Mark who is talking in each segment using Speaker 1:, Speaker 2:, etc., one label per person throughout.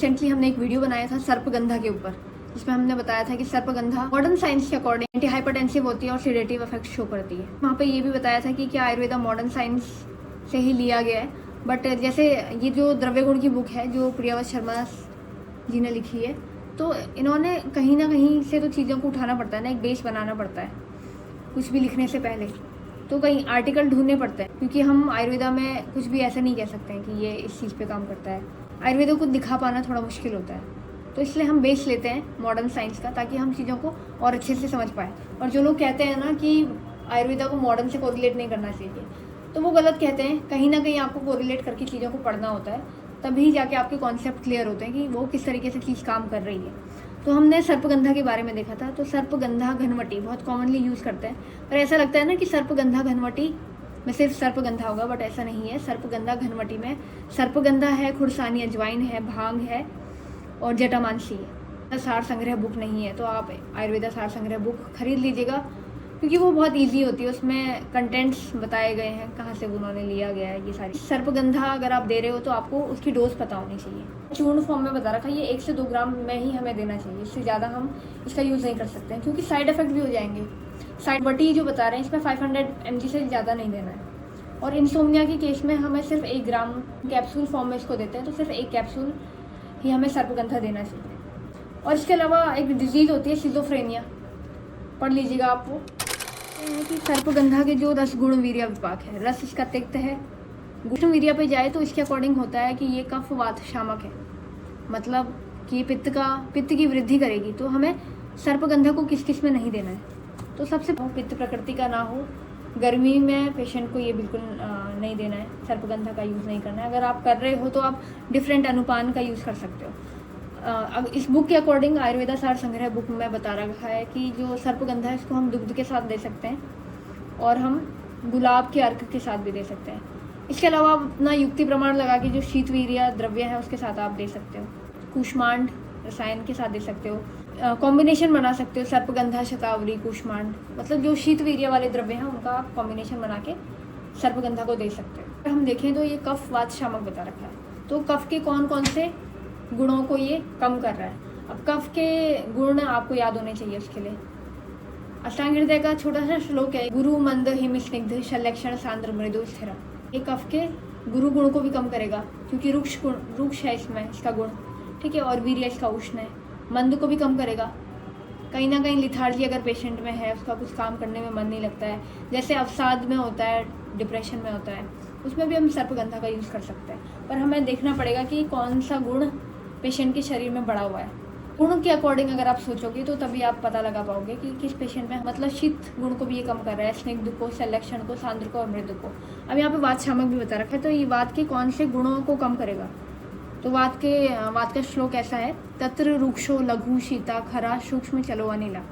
Speaker 1: Recently हमने एक video बनाया था सर्पगंधा के ऊपर, जिसमें हमने बताया था कि सर्पगंधा मॉडर्न साइंस के अकॉर्डिंग एंटी हाइपरटेंसिव होती है और सीडेटिव इफेक्ट शो करती है। वहाँ पे ये भी बताया था कि क्या आयुर्वेदा मॉडर्न साइंस से ही लिया गया है, बट जैसे ये जो द्रव्य गुण की बुक है जो प्रियावत शर्मा जी ने लिखी है, तो इन्होंने कहीं ना कहीं से तो चीज़ों को उठाना पड़ता है ना, एक बेस बनाना पड़ता है कुछ भी लिखने से पहले, तो कहीं आर्टिकल ढूंढने पड़ते हैं, क्योंकि हम आयुर्वेदा में कुछ भी ऐसा नहीं कह सकते हैं कि ये इस चीज़ पे काम करता है। आयुर्वेदा को दिखा पाना थोड़ा मुश्किल होता है, तो इसलिए हम बेस लेते हैं मॉडर्न साइंस का, ताकि हम चीज़ों को और अच्छे से समझ पाएँ। और जो लोग कहते हैं ना कि आयुर्वेदा को मॉडर्न से कोरिलेट नहीं करना चाहिए, तो वो गलत कहते हैं। कहीं ना कहीं आपको कोरिलेट करके चीज़ों को पढ़ना होता है, तभी जाके आपके कॉन्सेप्ट क्लियर होते हैं कि वो किस तरीके से चीज़ काम कर रही है। तो हमने सर्पगंधा के बारे में देखा था। तो सर्पगंधा घनवटी बहुत कॉमनली यूज़ करते हैं, पर ऐसा लगता है ना कि सर्पगंधा घनवटी में सिर्फ सर्पगंधा होगा, बट ऐसा नहीं है। सर्पगंधा घनवटी में सर्पगंधा है, खुरसानी अजवाइन है, भांग है और जटामांसी है। सार संग्रह बुक नहीं है तो आप आयुर्वेदा सार संग्रह बुक खरीद लीजिएगा, क्योंकि वो बहुत इजी होती है। उसमें कंटेंट्स बताए गए हैं, कहाँ से उन्होंने लिया गया है ये सारी। सर्पगंधा अगर आप दे रहे हो तो आपको उसकी डोज पता होनी चाहिए। चूर्ण फॉर्म में बता रखा है, ये 1 से 2 ग्राम में ही हमें देना चाहिए, इससे ज़्यादा हम इसका यूज़ नहीं कर सकते हैं, क्योंकि साइड इफेक्ट भी हो जाएंगे। साइड बटी जो बता रहे हैं इसमें 500 mg से ज़्यादा नहीं देना है। और इंसोम्निया के केस में हमें सिर्फ 1 ग्राम कैप्सूल फॉर्म में इसको देते हैं, तो सिर्फ 1 कैप्सूल ही हमें सर्पगंधा देना चाहिए। और इसके अलावा एक डिजीज़ होती है सिजोफ्रेनिया, पढ़ लीजिएगा आप वो, कि सर्पगंधा के जो रस गुण वीर्य विपाक है, रस इसका तिक्त है। गुण वीर्य पे जाए तो इसके अकॉर्डिंग होता है कि ये कफ वात शामक है, मतलब कि पित्त की वृद्धि करेगी। तो हमें सर्पगंधा को किस किस में नहीं देना है, तो सबसे पित्त प्रकृति का ना हो। गर्मी में पेशेंट को ये बिल्कुल नहीं देना है, सर्पगंधा का यूज़ नहीं करना है। अगर आप कर रहे हो तो आप डिफरेंट अनुपान का यूज़ कर सकते हो। अब इस बुक के अकॉर्डिंग आयुर्वेदा सार संग्रह बुक में बता रखा है कि जो सर्पगंधा है इसको हम दुग्ध के साथ दे सकते हैं, और हम गुलाब के अर्क के साथ भी दे सकते हैं। इसके अलावा आप अपना युक्ति प्रमाण लगा के जो शीतवीर्य द्रव्य है उसके साथ आप दे सकते हो, कूष्मांड रसायन के साथ दे सकते हो, कॉम्बिनेशन बना सकते हो, सर्पगंधा शतावरी कूष्मांड, मतलब जो शीतवीर्य वाले द्रव्य हैं उनका आप कॉम्बिनेशन बना के सर्पगंधा को दे सकते हो। अगर हम देखें तो ये कफ वात शामक बता रखा है, तो कफ के कौन कौन से गुणों को ये कम कर रहा है। अब कफ के गुण आपको याद होने चाहिए उसके लिए। अष्टांग हृदय का छोटा सा श्लोक है, गुरु मंद हिम स्निग्ध शलक्षण सांद्र मृदु स्थिरा। ये कफ के गुरु गुण को भी कम करेगा, क्योंकि रुक्ष है इसमें इसका गुण, ठीक है। और वीर्य इसका उष्ण है, मंद को भी कम करेगा। कहीं ना कहीं लिथार्जी अगर पेशेंट में है, उसका कुछ काम करने में मन नहीं लगता है, जैसे अवसाद में होता है, डिप्रेशन में होता है, उसमें भी हम सर्पगंधा का यूज़ कर सकते हैं। पर हमें देखना पड़ेगा कि कौन सा गुण पेशेंट के शरीर में बढ़ा हुआ है। गुण के अकॉर्डिंग अगर आप सोचोगे तो तभी आप पता लगा पाओगे कि किस पेशेंट में, मतलब शीत गुण को भी ये कम कर रहा है, स्निग्ध को, संलक्षण को, सांद्र को और मृदु को। अब यहाँ पे वात शामक भी बता रखा है, तो ये वात के कौन से गुणों को कम करेगा। तो वात का श्लोक ऐसा है, तत्र रुक्षो लघु शीता खरा सूक्ष्म चलो अनिला।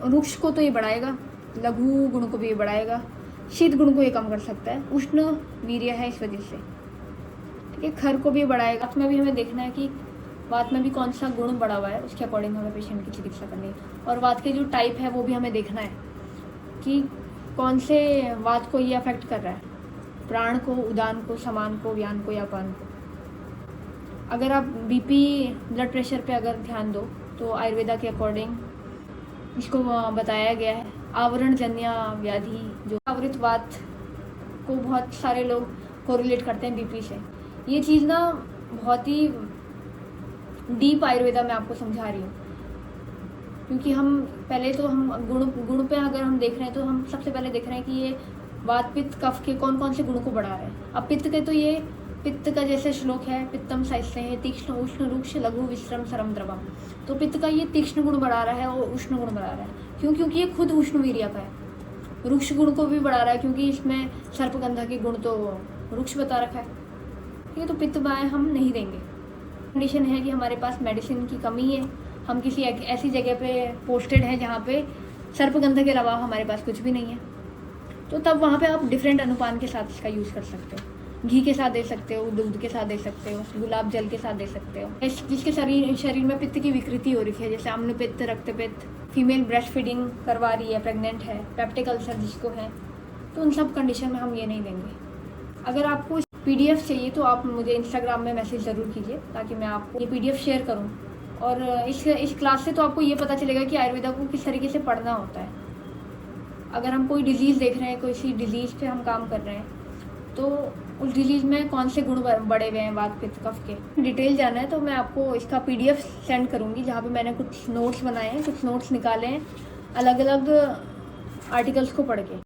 Speaker 1: रुक्ष को तो ये बढ़ाएगा, लघु गुण को भी ये बढ़ाएगा, शीत गुण को ये कम कर सकता है, उष्ण वीर्य है इस वजह से, ठीक है। खर को भी बढ़ाएगा। वात में भी हमें देखना है कि वात में भी कौन सा गुण बढ़ा हुआ है, उसके अकॉर्डिंग हमें पेशेंट की चिकित्सा करनी है। और वात के जो टाइप है वो भी हमें देखना है कि कौन से वात को ये अफेक्ट कर रहा है, प्राण को, उदान को, समान को, व्यान को या पान को। अगर आप बीपी ब्लड प्रेशर पे अगर ध्यान दो तो आयुर्वेदा के अकॉर्डिंग इसको बताया गया है, आवरण जन्य व्याधि, जो आवृत वात को बहुत सारे लोग कोरिलेट करते हैं बीपी से। ये चीज़ ना बहुत ही डीप आयुर्वेदा में आपको समझा रही हूँ, क्योंकि हम पहले तो हम गुण पे अगर हम देख रहे हैं तो हम सबसे पहले देख रहे हैं कि ये वात पित्त कफ के कौन कौन से गुण को बढ़ा रहे हैं। अब पित्त के तो ये पित्त का जैसे श्लोक है, पित्तम साहित्य है, तीक्ष्ण उष्ण रुक्ष लघु विश्रम सरम द्रवम। तो पित्त का ये तीक्ष्ण गुण बढ़ा रहा है और उष्ण गुण बढ़ा रहा है, क्यों, क्योंकि ये खुद उष्ण वीर्य का है। रुक्ष गुण को भी बढ़ा रहा है, क्योंकि इसमें सर्पगंधा के गुण तो रुक्ष बता रखा है, ठीक है। तो पित्त बाएँ हम नहीं देंगे। कंडीशन है कि हमारे पास मेडिसिन की कमी है, हम किसी ऐसी जगह पे पोस्टेड हैं जहाँ पे सर्पगंधा के अलावा हमारे पास कुछ भी नहीं है, तो तब वहाँ पे आप डिफरेंट अनुपान के साथ इसका यूज़ कर सकते हो। घी के साथ दे सकते हो, दूध के साथ दे सकते हो, गुलाब जल के साथ दे सकते हो। जिसके शरीर में पित्त की विकृति हो रही है, जैसे अम्ल पित्त, रक्त पित्त, फीमेल ब्रेस्ट फीडिंग करवा रही है, प्रेग्नेंट है, पेप्टिक अल्सर जिसको है, तो उन सब कंडीशन में हम ये नहीं देंगे। अगर आपको पीडीएफ चाहिए तो आप मुझे इंस्टाग्राम में मैसेज ज़रूर कीजिए ताकि मैं आपको ये पीडीएफ शेयर करूँ। और इस क्लास से तो आपको ये पता चलेगा कि आयुर्वेदा को किस तरीके से पढ़ना होता है। अगर हम कोई डिज़ीज़ देख रहे हैं, कोई सी डिज़ीज़ पे हम काम कर रहे हैं, तो उस डिज़ीज़ में कौन से गुण बढ़े हुए हैं वात पित्त कफ के, डिटेल जाना है तो मैं आपको इसका पीडीएफ सेंड करूँगी जहाँ पे मैंने कुछ नोट्स बनाए हैं, कुछ नोट्स निकाले हैं अलग अलग आर्टिकल्स को पढ़ के।